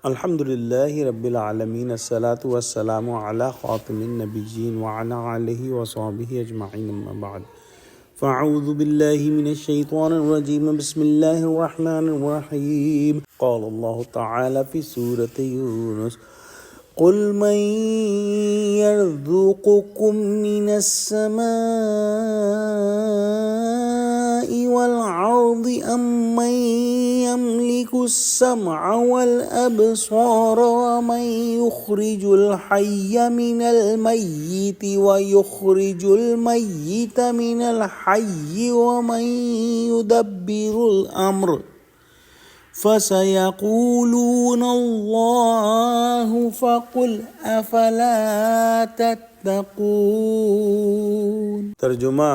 الحمد للہ رب العالمین، الصلاۃ والسلام علی خاتم النبیین وعلی آلہ وصحبہ اجمعین، اما بعد فاعوذ باللہ من الشیطان الرجیم، بسم اللہ الرحمن الرحیم۔ قال اللہ تعالی فی سورۃ یونس: قل من يرزقكم من السماء والأرض أم من يملك السمع والأبصار ومن يخرج الحي من الميت ويخرج الميت من الحي ومن يدبر الأمر فَسَيَقُولُونَ اللَّهُ فَقُلْ أَفَلَا تَتَّقُونَ۔ ترجمہ: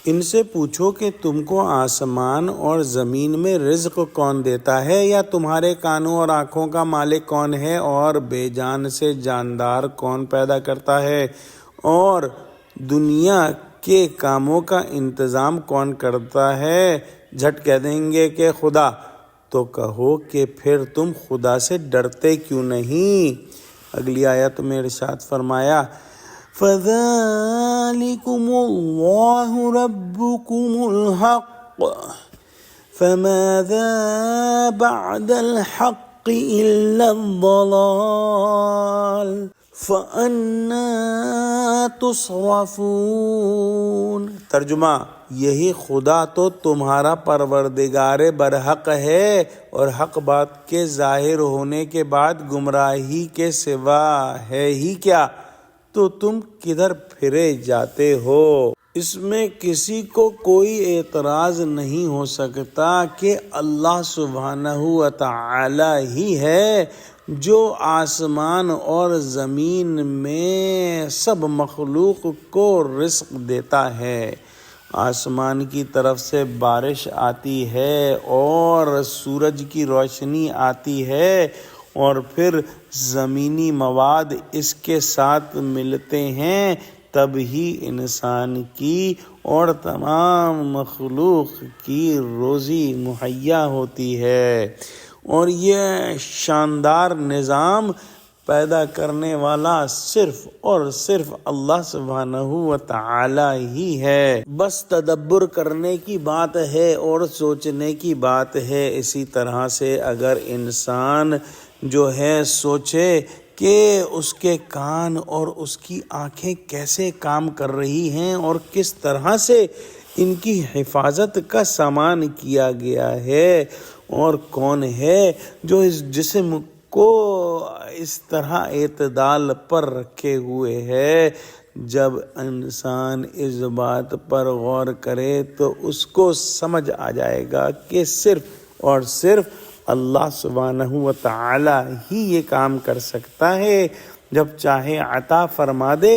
ان سے پوچھو کہ تم کو آسمان اور زمین میں رزق کون دیتا ہے، یا تمہارے کانوں اور آنکھوں کا مالک کون ہے، اور بے جان سے جاندار کون پیدا کرتا ہے، اور دنیا کے کاموں کا انتظام کون کرتا ہے؟ جھٹ کہہ دیں گے کہ خدا۔ تو کہو کہ پھر تم خدا سے ڈرتے کیوں نہیں؟ اگلی آیت میں ارشاد فرمایا: فَذَلِكُمُ اللَّهُ رَبُّكُمُ الْحَقُّ فَمَاذَا بَعْدَ الْحَقِّ إِلَّا الضَّلَالُ فَأَنَّىٰ تُصْرَفُونَ۔ ترجمہ: یہی خدا تو تمہارا پروردگار برحق ہے، اور حق بات کے ظاہر ہونے کے بعد گمراہی کے سوا ہے ہی کیا؟ تو تم کدھر پھرے جاتے ہو؟ اس میں کسی کو کوئی اعتراض نہیں ہو سکتا کہ اللہ سبحانہ وتعالی ہی ہے جو آسمان اور زمین میں سب مخلوق کو رزق دیتا ہے۔ آسمان کی طرف سے بارش آتی ہے اور سورج کی روشنی آتی ہے، اور پھر زمینی مواد اس کے ساتھ ملتے ہیں، تب ہی انسان کی اور تمام مخلوق کی روزی مہیا ہوتی ہے۔ اور یہ شاندار نظام پیدا کرنے والا صرف اور صرف اللہ سبحانہ وتعالی ہی ہے۔ بس تدبر کرنے کی بات ہے اور سوچنے کی بات ہے۔ اسی طرح سے اگر انسان جو ہے سوچے کہ اس کے کان اور اس کی آنکھیں کیسے کام کر رہی ہیں اور کس طرح سے ان کی حفاظت کا سامان کیا گیا ہے، اور کون ہے جو اس جسم کو اس طرح اعتدال پر رکھے ہوئے ہے، جب انسان اس بات پر غور کرے تو اس کو سمجھ آ جائے گا کہ صرف اور صرف اللہ سبحانہ وتعالی ہی یہ کام کر سکتا ہے، جب چاہے عطا فرما دے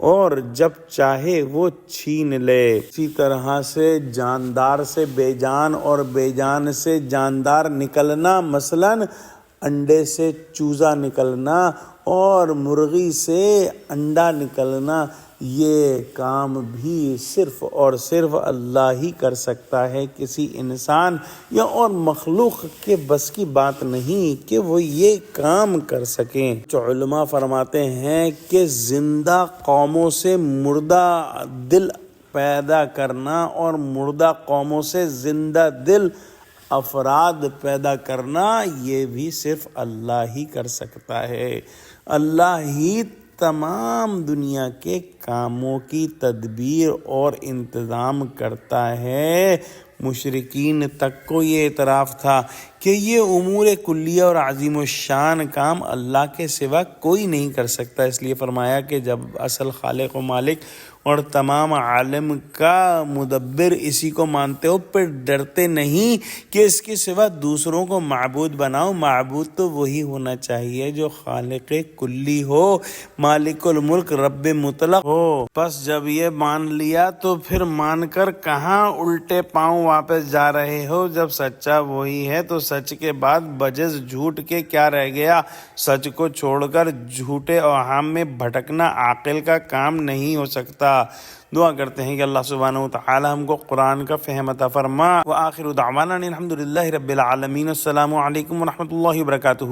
اور جب چاہے وہ چھین لے۔ اسی طرح سے جاندار سے بے جان اور بے جان سے جاندار نکلنا، مثلاً انڈے سے چوزا نکلنا اور مرغی سے انڈا نکلنا، یہ کام بھی صرف اور صرف اللہ ہی کر سکتا ہے۔ کسی انسان یا اور مخلوق کے بس کی بات نہیں کہ وہ یہ کام کر سکیں۔ جو علماء فرماتے ہیں کہ زندہ قوموں سے مردہ دل پیدا کرنا اور مردہ قوموں سے زندہ دل افراد پیدا کرنا، یہ بھی صرف اللہ ہی کر سکتا ہے۔ اللہ ہی تمام دنیا کے کاموں کی تدبیر اور انتظام کرتا ہے۔ مشرکین تک کو یہ اعتراف تھا کہ یہ امور کلیہ اور عظیم الشان کام اللہ کے سوا کوئی نہیں کر سکتا، اس لیے فرمایا کہ جب اصل خالق و مالک اور تمام عالم کا مدبر اسی کو مانتے ہو، پھر ڈرتے نہیں کہ اس کے سوا دوسروں کو معبود بناؤ۔ معبود تو وہی ہونا چاہیے جو خالق کلی ہو، مالک الملک، رب مطلق ہو۔ بس جب یہ مان لیا تو پھر مان کر کہاں الٹے پاؤں واپس جا رہے ہو؟ جب سچا وہی ہے تو سچ کے بعد بجز جھوٹ کے کیا رہ گیا؟ سچ کو چھوڑ کر جھوٹے اوہام میں بھٹکنا عاقل کا کام نہیں ہو سکتا۔ دعا کرتے ہیں کہ اللہ سبحانہ وتعالی ہم کو قرآن کا فہم عطا فرما۔ وآخر دعوانا الحمد للہ رب العالمین۔ السلام علیکم ورحمۃ اللہ وبرکاتہ۔